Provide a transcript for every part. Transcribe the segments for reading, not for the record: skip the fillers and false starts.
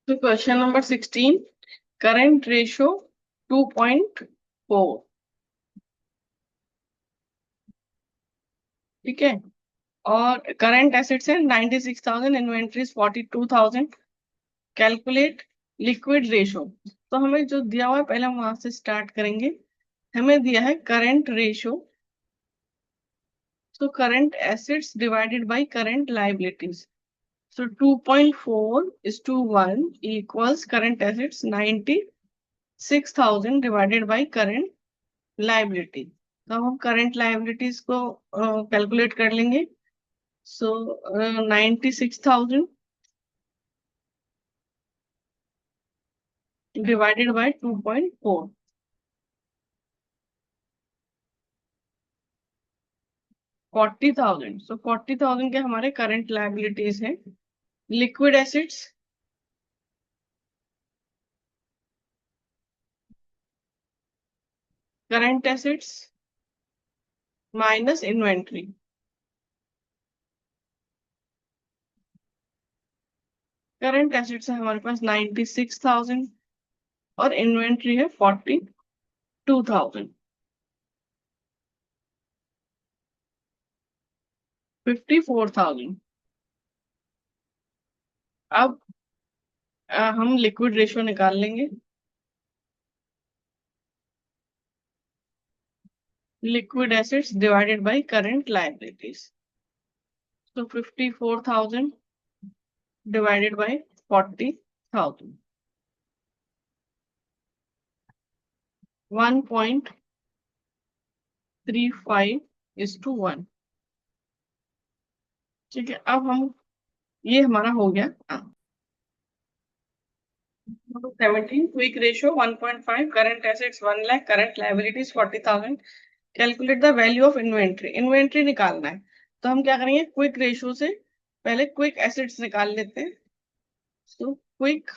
तो question number 16, current ratio 2.4। ठीक है। और करंट एसेट्स है 96,000, इन्वेंट्रीज 42,000। Calculate liquid ratio. तो हमें जो दिया हुआ है पहले हम वहां से स्टार्ट करेंगे। हमें दिया है करंट रेशो, तो current assets divided by current liabilities. So 2.4 is to 1 equals current assets 96,000 divided by current liability। तो हम करंट लाइबिलिटीज को कैलकुलेट कर लेंगे। सो 96,000 डिवाइडेड बाय 2.4, 40,000। सो 40,000 के हमारे करंट लाइबिलिटीज हैं। Liquid acids, current assets minus inventory. Current assets है हमारे पास 96,000 और इन्वेंट्री है 42,000। 54,000। अब हम लिक्विड रेशियो निकाल लेंगे। Liquid assets divided by current liabilities. तो 54,000 डिवाइडेड बाय 40,000, 1.35 इज टू 1। ठीक है। अब हम, ये हमारा हो गया। 17, quick ratio 1.5, current assets 1 lakh, current liabilities 40,000। Calculate the value of inventory. Inventory निकालना है तो हम क्या करेंगे, क्विक रेशियो से पहले क्विक एसेट्स निकाल लेते हैं। तो quick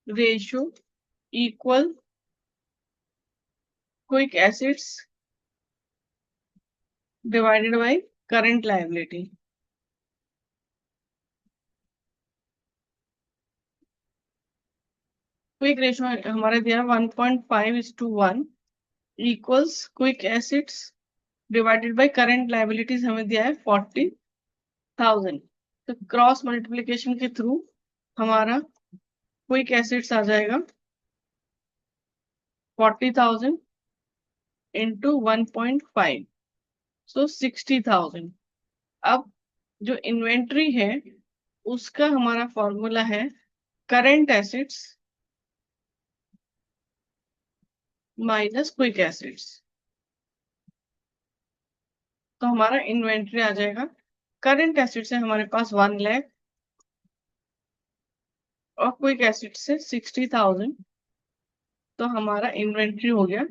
ratio equal quick assets divided by current liability. Quick ratio हमारे दिया 1.5:1 equals quick assets divided by current liabilities हमें दिया है 40,000। तो क्रॉस मल्टीप्लिकेशन के थ्रू हमारा क्विक एसेट्स आ जाएगा 40,000 इंटू 1.5, सो 60,000। अब जो इन्वेंट्री है उसका हमारा फॉर्मूला है current assets minus quick assets. तो हमारा इन्वेंट्री आ जाएगा, करंट एसेट्स है हमारे पास 1 लाख और क्विक एसेट्स से 60,000। तो हमारा इन्वेंट्री हो गया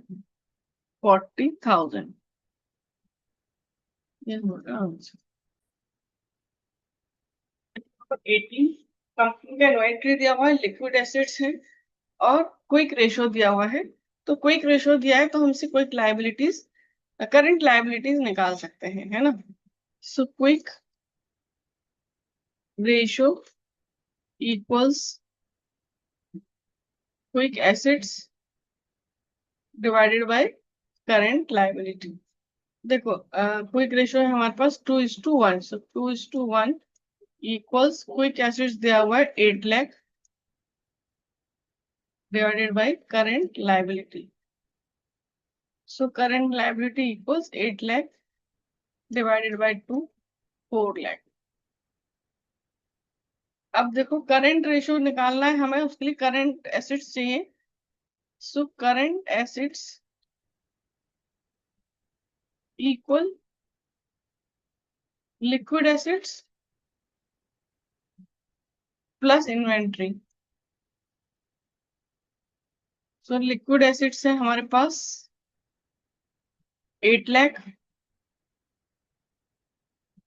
40,000। ये होगा आंसर। 18, कंपनी का इन्वेंट्री दिया हुआ है, लिक्विड एसेट्स है और क्विक रेशियो दिया हुआ है। तो क्विक रेशियो दिया है तो हमसे क्विक लायबिलिटीज, करंट लायबिलिटीज निकाल सकते हैं, है ना। So quick ratio equals quick assets divided by current liability. देखो क्विक रेशियो है हमारे पास 2:1। सो 2:1 इक्वल्स क्विक एसेट्स दिया हुआ है 8 lakh divided by current liability. So current liability equals 8 lakh divided by 2, 4 lakh. अब देखो करंट रेशियो निकालना है हमें, उसके लिए करंट एसेट्स चाहिए। So current assets equal liquid assets plus inventory. So liquid assets है हमारे पास 8 लाख,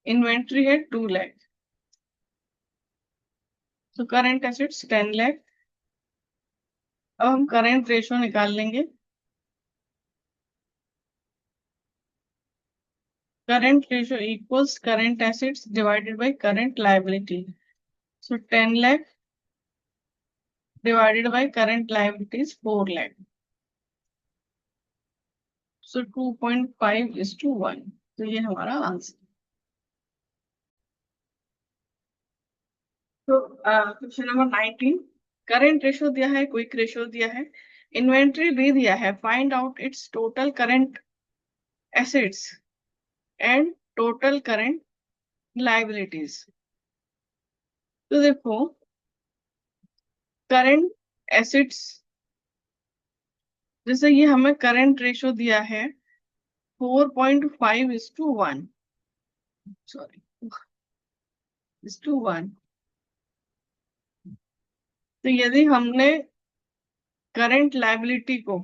इन्वेंट्री है 2 लाख। तो करंट एसेट्स 10 लाख। अब हम करंट रेशियो निकाल लेंगे। Current ratio equals current assets divided by current liability. So 10 lakh divided by current liabilities 4 lakh. So 2.5:1. तो ये हमारा आंसर। तो क्वेश्चन नंबर 19, करंट रेशो दिया है, क्विक रेशो दिया है, इन्वेंट्री भी दिया है, find out it's total current assets and total current liabilities. तो देखो करंट एसेट्स, जैसे ये हमें करंट रेशो दिया है 4.5:1, सॉरी 1:1। तो यदि हमने करंट लाइबिलिटी को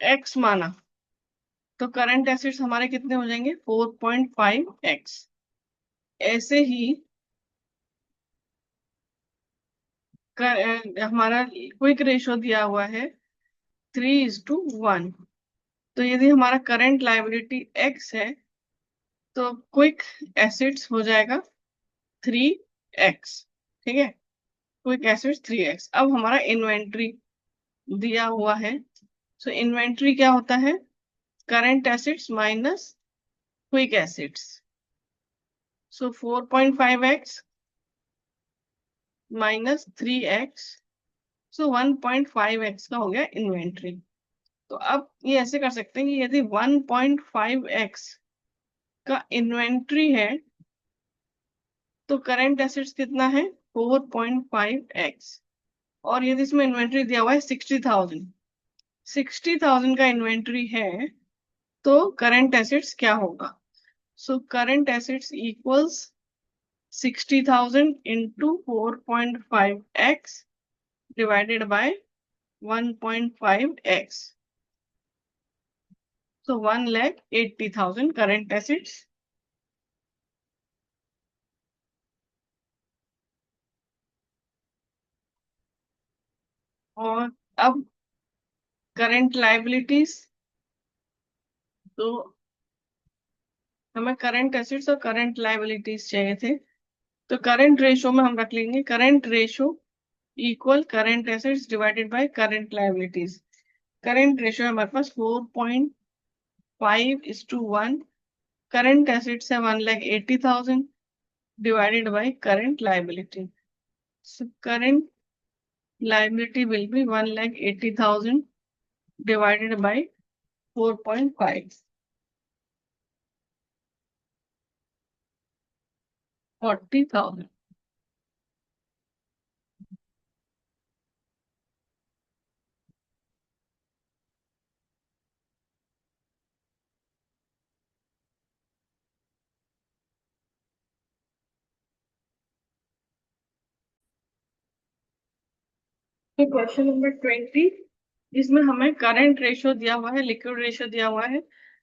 x माना तो करंट एसेट्स हमारे कितने हो जाएंगे 4.5x। ऐसे ही हमारा क्विक रेशो दिया हुआ है 3:1। तो यदि हमारा करंट लाइबिलिटी x है तो क्विक एसेट्स हो जाएगा 3x। ठीक है, क्विक एसेट्स 3x। अब हमारा इन्वेंट्री दिया हुआ है, सो इन्वेंट्री क्या होता है, current assets minus quick assets. So 4.5x minus 3x, so 1.5x का हो गया इन्वेंट्री। तो अब ये ऐसे कर सकते हैं कि यदि 1.5x का इन्वेंट्री है तो करंट एसेट्स कितना है 4.5x। और यदि इसमें इन्वेंट्री दिया हुआ है 60,000 का इन्वेंट्री है तो करंट एसेट्स क्या होगा। सो current assets equals 60,000 into 4.5x divided by 1.5x। So 1,80,000 current assets। और अब करंट लाइबिलिटीज, तो हमें करंट एसेट्स और करंट लाइबिलिटीज चाहिए थे। तो करंट रेशो में हम रख लेंगे current ratio equal current assets divided by current liabilities. Current ratio है हमारे पास 4.5:1। करंट एसेट्स है 1,80,000 divided by current liability. So current liability will be 1,80,000 divided by 4.5, 40,000। तो क्वेश्चन नंबर 20, इसमें हमें करंट रेशो दिया हुआ है, लिक्विड रेशो दिया हुआ है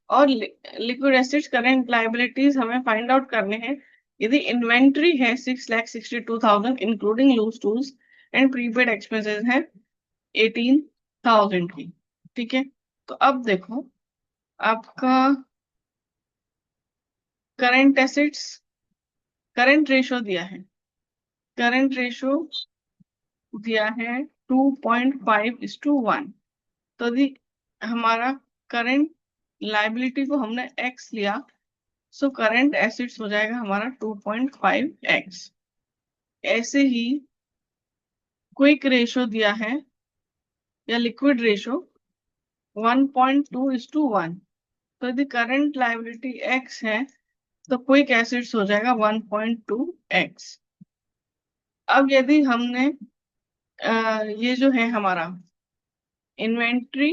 और लिक्विड एसेट्स करंट लाइबिलिटीज हमें फाइंड आउट करने हैं। यदि इन्वेंट्री है 6,62,000 including loose tools and prepaid expenses है 18,000 की। ठीक है, तो अब देखो आपका करंट एसेट्स, करंट रेशो दिया है, करंट रेशो दिया है 2.5:1। तो यदि हमारा करंट लाइबिलिटी को हमने x लिया सो करंट एसेट्स हो जाएगा हमारा 2.5x। ऐसे ही क्विक रेशो दिया है या लिक्विड रेशो 1.2:1। तो यदि करंट लाइबिलिटी x है तो क्विक एसेट्स हो जाएगा 1.2x। अब यदि हमने ये जो है हमारा inventory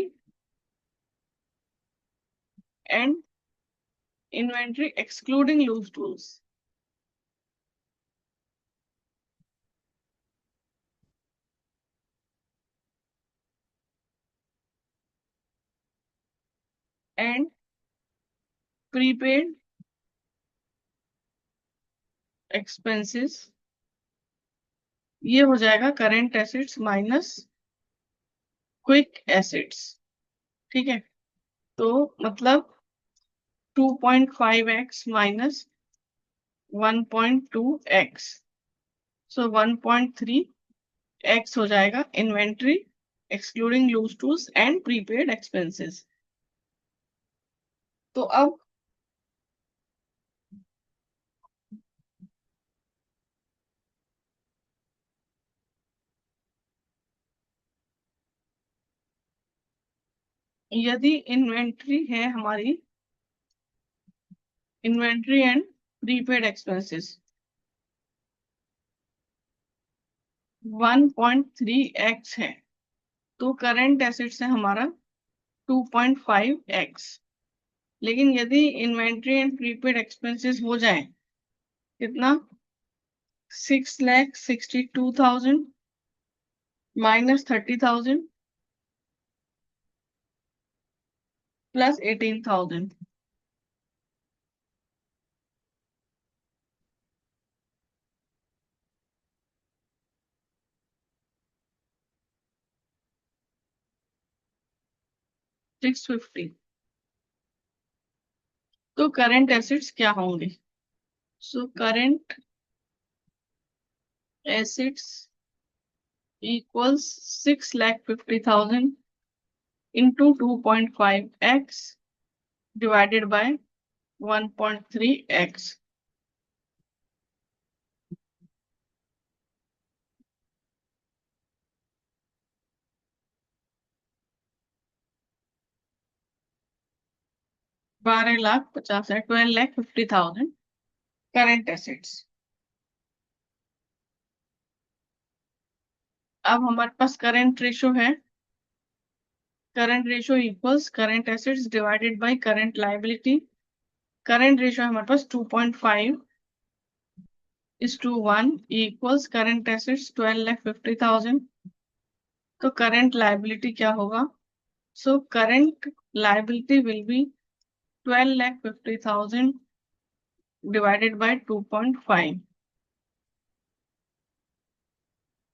and inventory excluding loose tools, and prepaid expenses, ये हो जाएगा current assets minus quick assets. ठीक है, तो मतलब 2.5x माइनस 1.2x। सो 1.3x हो जाएगा inventory excluding loose tools and prepaid expenses. तो अब यदि इन्वेंट्री है हमारी inventory and prepaid expenses 1.3x है तो करंट एसेट्स है हमारा 2.5x। लेकिन यदि इन्वेंट्री एंड प्रीपेड एक्सपेंसेस हो जाए कितना 6,62,000 माइनस 30,000 प्लस 18,000 650। तो करंट एसेट्स क्या होंगे? सो current assets equals 6,50,000 into 2.5x divided by 1.3x। 12,50,000 12,50,000 current assets. अब हमारे पास करंट रेशो है, current ratio equals current assets divided by current liability. Current ratio हमारे पास 2.5:1 इक्वल्स करंट एसेट्स 12,50,000। तो करंट लायबिलिटी क्या होगा? So current liability will be 12,50,000 divided by 2.5,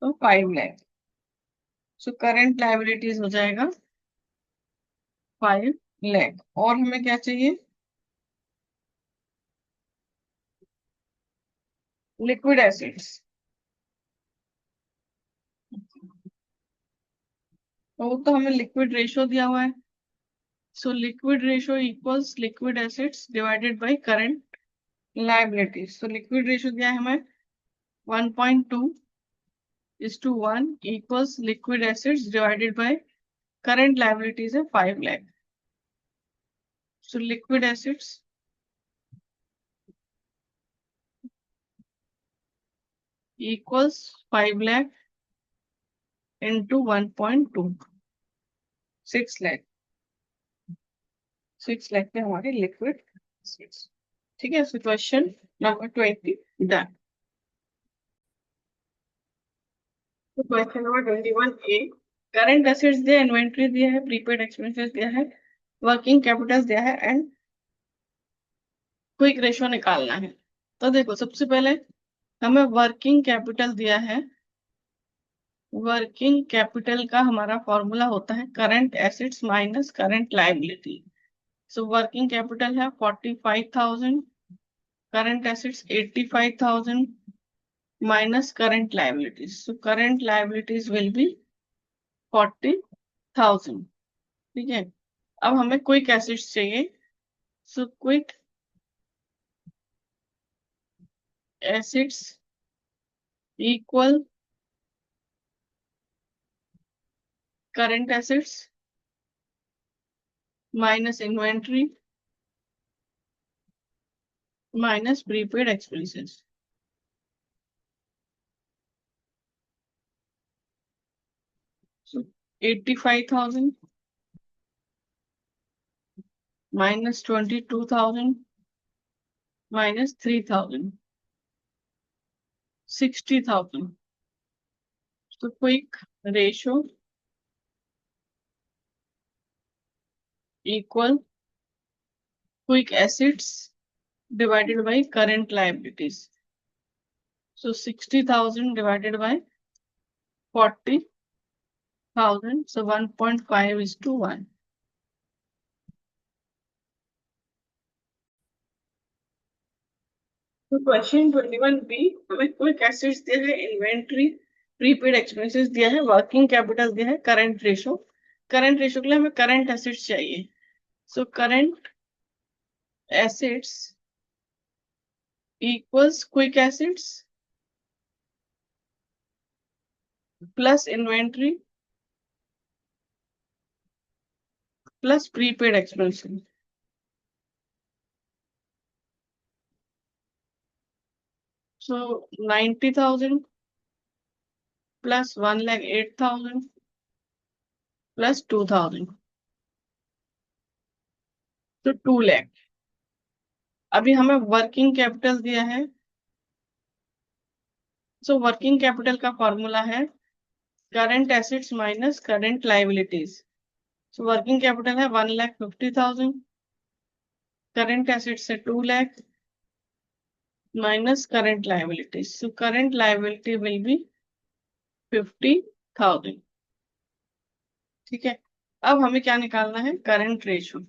तो 5 lakh. So current liabilities हो जाएगा 5 लाख। और हमें क्या चाहिए? Liquid assets. तो हमें लिक्विड रेशियो दिया हुआ है। So liquid ratio equals liquid assets divided by current liabilities. तो लिक्विड रेशियो दिया है हमें 1.2:1 equals liquid assets divided by current liabilities है 5 lakh. So liquid assets equals 5 lakh into 1.2 6 lakh. 6 lakh में हमारे लिक्विड एसिड्स। ठीक है। So question number 20 done. तो question number 21A, current assets दिया, इन्वेंट्री दिया है, प्रीपेड एक्सपेंसेस दिया है, वर्किंग कैपिटल दिया है एंड क्विक रेशो निकालना है। तो देखो सबसे पहले हमें वर्किंग कैपिटल दिया है। वर्किंग कैपिटल का हमारा फॉर्मूला होता है current assets minus current liability. So working capital है 45,000, current assets 85,000 minus current liabilities. So current liabilities will be 40,000। ठीक है। अब हमें क्विक एसिड्स चाहिए। So quick acids equal current assets minus inventory minus prepaid expenses. So 85,000 minus 22,000 minus 3,000, 60,000। So quick ratio equal quick assets divided by current liabilities. So 60,000 divided by 40,000. So 1.5:1. तो question 21B हमें quick assets दिया है, inventory, prepaid expenses दिया है, working capital दिया है, current ratio के लिए हमें करंट एसेट्स चाहिए। So current assets equals quick assets plus inventory plus prepaid expenses. So 90,000 plus 1,08,000 plus 2,000, तो 2 लाख। अभी हमें वर्किंग कैपिटल दिया है। सो वर्किंग कैपिटल का फॉर्मूला है current assets minus current liabilities. So working capital है 1,50,000, करंट एसेट्स है 2 lakh minus current liabilities. So current liability will be 50,000। ठीक है, अब हमें क्या निकालना है, current ratio.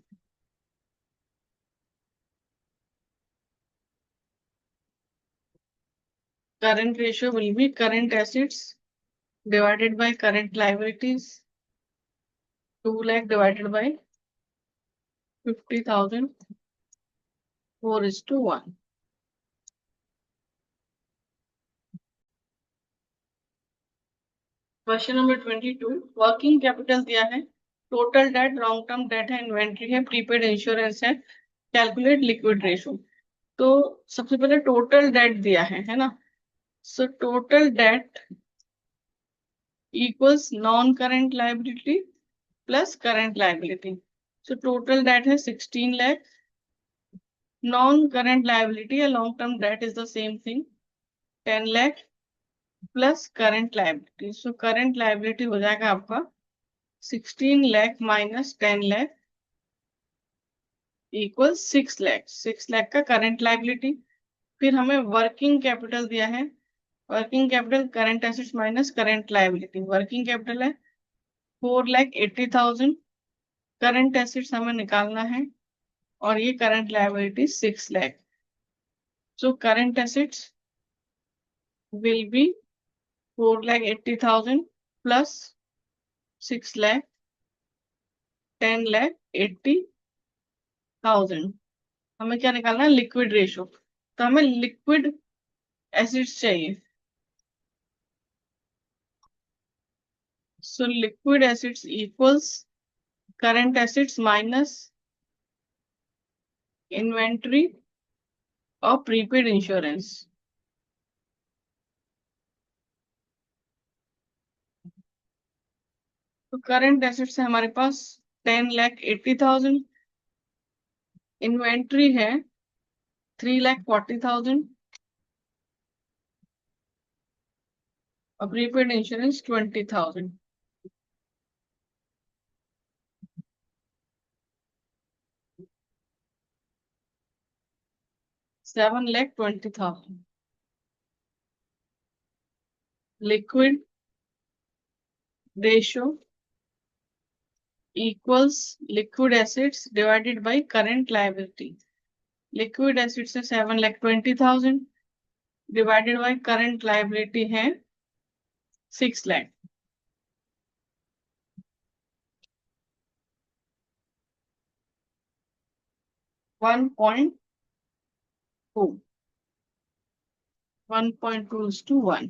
Current ratio will be current assets divided by current liabilities, 2 lakh divided by 50,000, 4:1। Question number 22, working capital दिया है, total date, long term debt है, इन्वेंट्री है, प्रीपेड इंश्योरेंस है, कैलकुलेट लिक्विड रेशो। तो सबसे पहले टोटल डेट दिया है ना। So total date equals non current liability plus current liability. So total date है 16 लाख, नॉन करंट लाइबिलिटी या long term debt is the same thing, 10 lakh plus current liability. So current liability हो जाएगा आपका 16 lakh minus 10 lakh equal 6 lakh. 6 lakh का current liability. फिर हमें working capital दिया है, working capital current assets minus current liability. Working capital है 4,80,000, करंट एसेट्स हमें निकालना है और ये current liability 6 lakh. So current assets will be 4,80,000 plus 6 lakh, 10,80,000। हमें क्या निकालना है, लिक्विड रेशो। तो हमें लिक्विड एसिड्स चाहिए। सो liquid assets equals current assets minus inventory और प्रीपेड इंश्योरेंस। तो करंट एसिड्स है हमारे पास 10,80,000, इन्वेंट्री है 3,40,000 और prepaid insurance 20,000। 7,20,000। Liquid ratio equals liquid assets divided by current liability. Liquid acids है 7,20,000 डिवाइडेड बाय करंट लायबिलिटी है 6 लाख। 1.2, 1.2:1।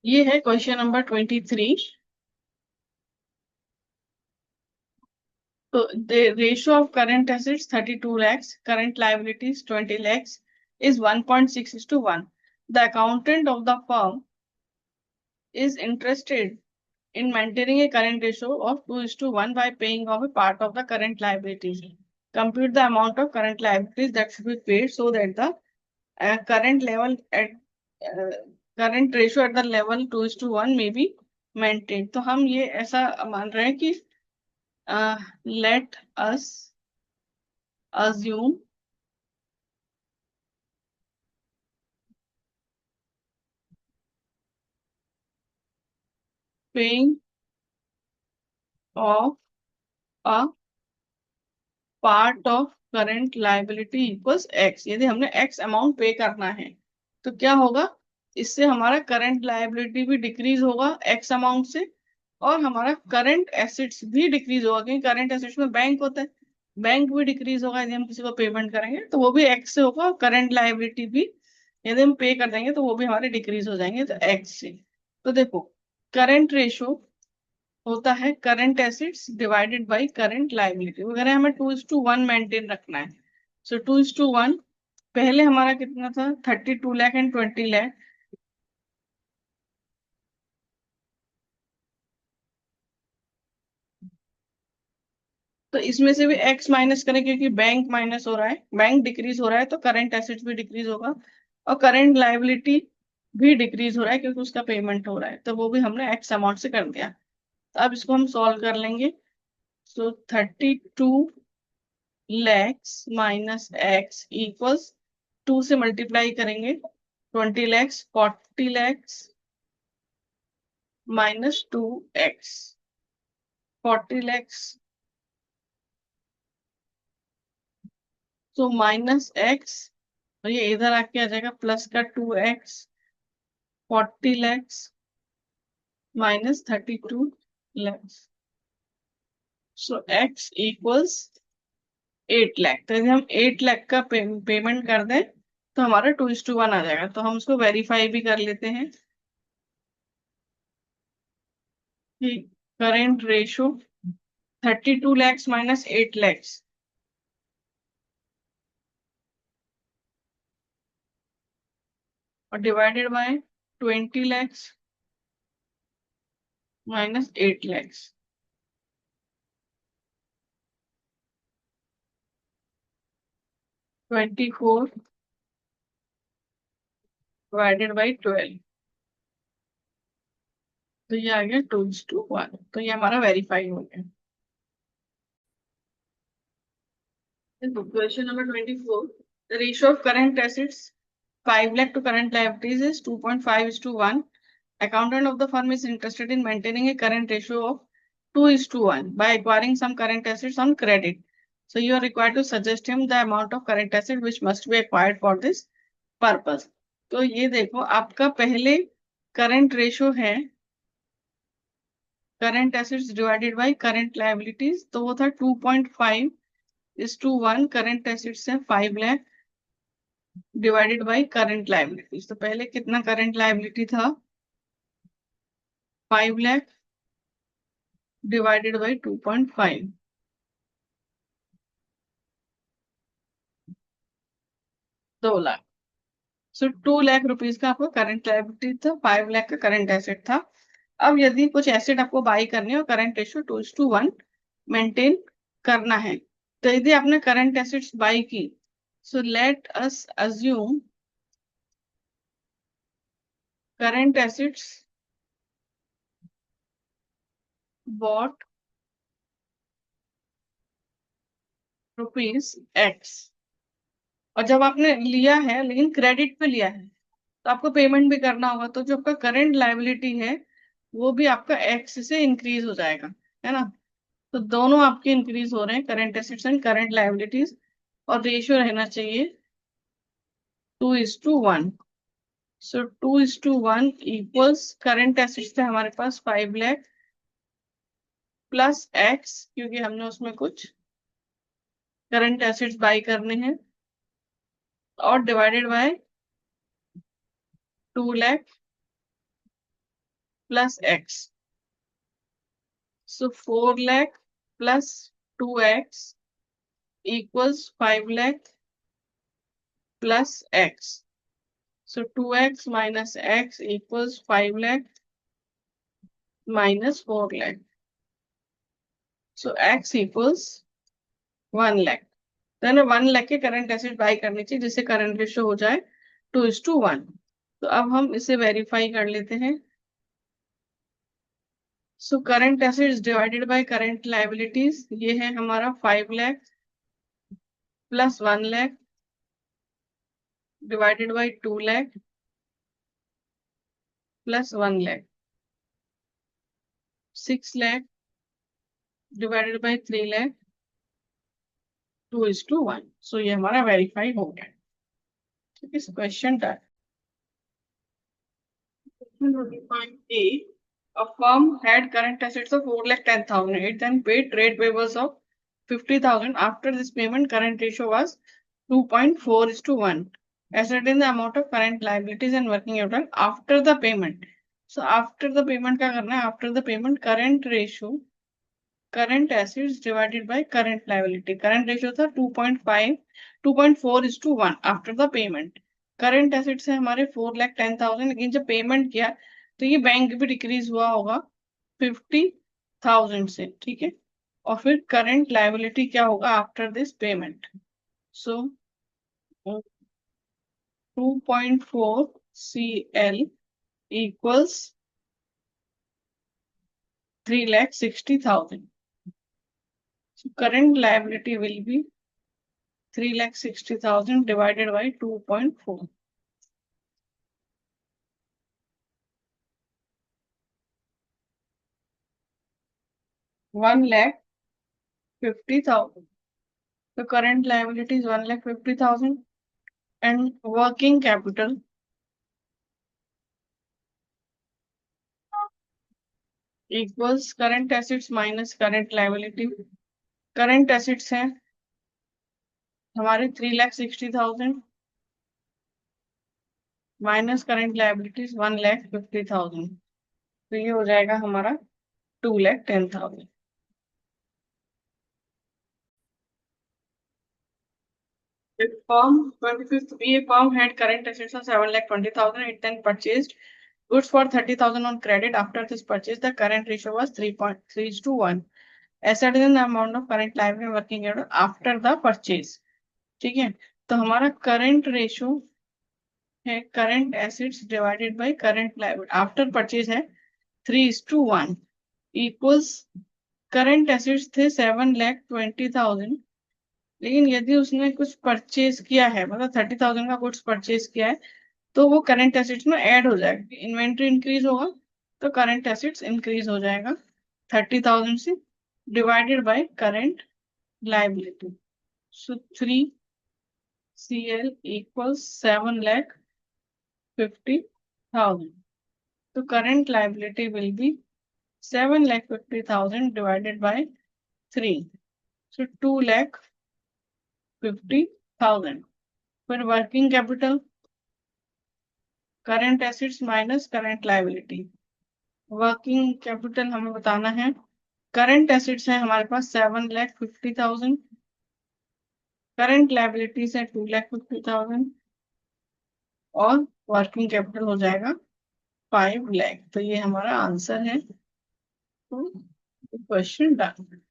ये है question number 23। So the ratio of current assets 32 lakhs, current liabilities 20 lakhs is 1.6 is to 1. The accountant of the firm is interested in maintaining a current ratio of 2 is to 1 by paying off a part of the current liabilities. Compute the amount of current liabilities that should be paid so that the current level at uh, current ratio at the level 2 is to 1 may be maintained. तो हम ये ऐसा मान रहे हैं कि let us assume paying of a part of current liability equals x. यदि हमने x अमाउंट पे करना है तो क्या होगा, इससे हमारा करंट लायबिलिटी भी डिक्रीज होगा x अमाउंट से, और हमारा करंट एसेट्स भी डिक्रीज होगा, क्योंकि करंट एसेट्स में बैंक होता है, बैंक भी डिक्रीज होगा यदि हम किसी को पेमेंट करेंगे तो वो भी x से होगा, और करंट लायबिलिटी भी यदि हम पे कर देंगे तो वो भी हमारे डिक्रीज हो जाएंगे तो x से। तो देखो, करंट रेशो होता है current assets divided by current liability, वगैरह हमें 2:1 मेंटेन रखना है। सो 2:1, पहले हमारा कितना था, 32 लाख एंड 20 लाख। तो इसमें से भी एक्स माइनस करें, क्योंकि बैंक माइनस हो रहा है, बैंक डिक्रीज हो रहा है तो करंट एसेट्स भी डिक्रीज होगा, और करंट लायबिलिटी भी डिक्रीज हो रहा है क्योंकि उसका पेमेंट हो रहा है, तो वो भी हमने एक्स अमाउंट से कर दिया। तो अब इसको हम सॉल्व कर लेंगे। सो 32 लैक्स माइनस एक्स इक्वल्स, 2 से मल्टीप्लाई करेंगे 20 लैक्स, 40 लैक्स माइनस 2x, 40 लैक्स, तो माइनस एक्स, और ये इधर आके आ जाएगा प्लस का 2x, 40 लैक्स माइनस 32 लैक्स, सो x इक्वल्स 8 लाख। तो यदि हम 8 लाख का पेमेंट कर दें तो हमारा 2:1 आ जाएगा, तो हम उसको वेरीफाई भी कर लेते हैं कि current ratio 32 lakhs minus 8 lakhs और divided by 20 lakhs minus 8 lakhs, 24 divided by 12, तो ये आ गया 2:1। तो ये हमारा वेरीफाई हो गया। Question number 24. The ratio of current assets 5 lakh to current liabilities is 2.5 is to 1. Accountant of the firm is interested in maintaining a current ratio of 2 is to 1 by acquiring some current assets on credit. So you are required to suggest him the amount of current assets which must be acquired for this purpose. तो ये देखो, आपका पहले current ratio है current assets divided by current liabilities, तो वो था 2.5 is to 1। Current assets है 5 lakh divided by current liabilities, तो पहले कितना करंट लायबिलिटी था, 5 lakh divided by 2.5, 2 lakh. So 2 lakh rupees का आपको करंट लायबिलिटी था, 5 लाख का करंट एसेट था। अब यदि कुछ एसेट आपको बाई करने और करंट रेशियो 2:1 मेंटेन करना है, तो यदि आपने करंट एसेट्स बाई की, so let us assume current assets bought rupees X, और जब आपने लिया है लेकिन क्रेडिट पे लिया है तो आपको पेमेंट भी करना होगा, तो जो आपका करंट लायबिलिटी है वो भी आपका एक्स से इंक्रीज हो जाएगा, है ना। तो दोनों आपके इंक्रीज हो रहे हैं, current assets and current liabilities, और रेशियो रहना चाहिए 2:1। सो 2:1 इक्वल्स, करंट एसेट्स थे हमारे पास 5 लाख प्लस एक्स, क्योंकि हमने उसमें कुछ करंट एसेट्स बाई करने हैं, और divided bye 2 lakh plus x, सो 4 lakh plus 2x equals 5 lakh plus x. So 2x minus x equals 5 lakh minus 4 lakh. So x equals 1 lakh. तो हमें 1 लाख के करंट एसेट बाय करनी चाहिए जिससे करंट रेशियो हो जाए 2:1. तो अब हम इसे वेरीफाई कर लेते हैं. सो current assets divided by current liabilities, ये है हमारा 5 lakh plus 1 lakh divided by 2 lakh plus 1 lakh. 6 lakh divided by 3 lakh 2:1. सो ये हमारा वेरीफाई हो गया. ठीक है, question done. A firm had current assets of 4,10,000. It then paid trade waivers of 50,000. After this payment, current ratio was 2.4:1. Ascertain the amount of current liabilities and working capital after the payment. So after the payment क्या करना है? After the payment, current ratio, current assets divided by current liability. Current ratio था 2.5, 2.4:1 after the payment. Current assets है हमारे 4,10,000, लेकिन जब payment किया तो ये बैंक भी डिक्रीज हुआ होगा 50,000 से. ठीक है, और फिर करंट लाइबिलिटी क्या होगा after this payment? So 2.4 CL equals 3,60,000. So current liability will be 3,60,000 divided by 2.4. 1,50,000. The current liability is 1,50,000 and working capital equals current assets minus current liability. Current assets है हमारे 3,60,000 माइनस करंट लाइबिलिटीज 1,50,000. तो ये हो जाएगा हमारा 2,10,000. Firm 25th BA firm had current assets of 7,20,000. It then purchased goods for 30,000 on credit. After this purchase, the current ratio was 3.3:1. Ascertain the amount of current liability and working capital after the purchase. ठीक है, तो हमारा current ratio है current assets divided by current liability after purchase है 3:1 equals current assets थे 7,20,000, लेकिन यदि उसने कुछ परचेज किया है, मतलब 30,000 का गुड्स परचेज किया है, तो वो करंट एसेट्स में ऐड हो जाएगा. इन्वेंट्री इंक्रीज होगा तो करंट एसेट्स इंक्रीज हो जाएगा 30,000 से, divided by current liability. So 3CL equals 7,50,000. So current liability will be 7,50,000 divided by 3. So 2,50,000. फिर working capital, current assets minus current liability. Working capital हमें बताना है. Current assets है हमारे पास 7,50,000. Current liabilities है 2,50,000 और वर्किंग कैपिटल हो जाएगा 5 लाख. तो ये हमारा आंसर है. Question done.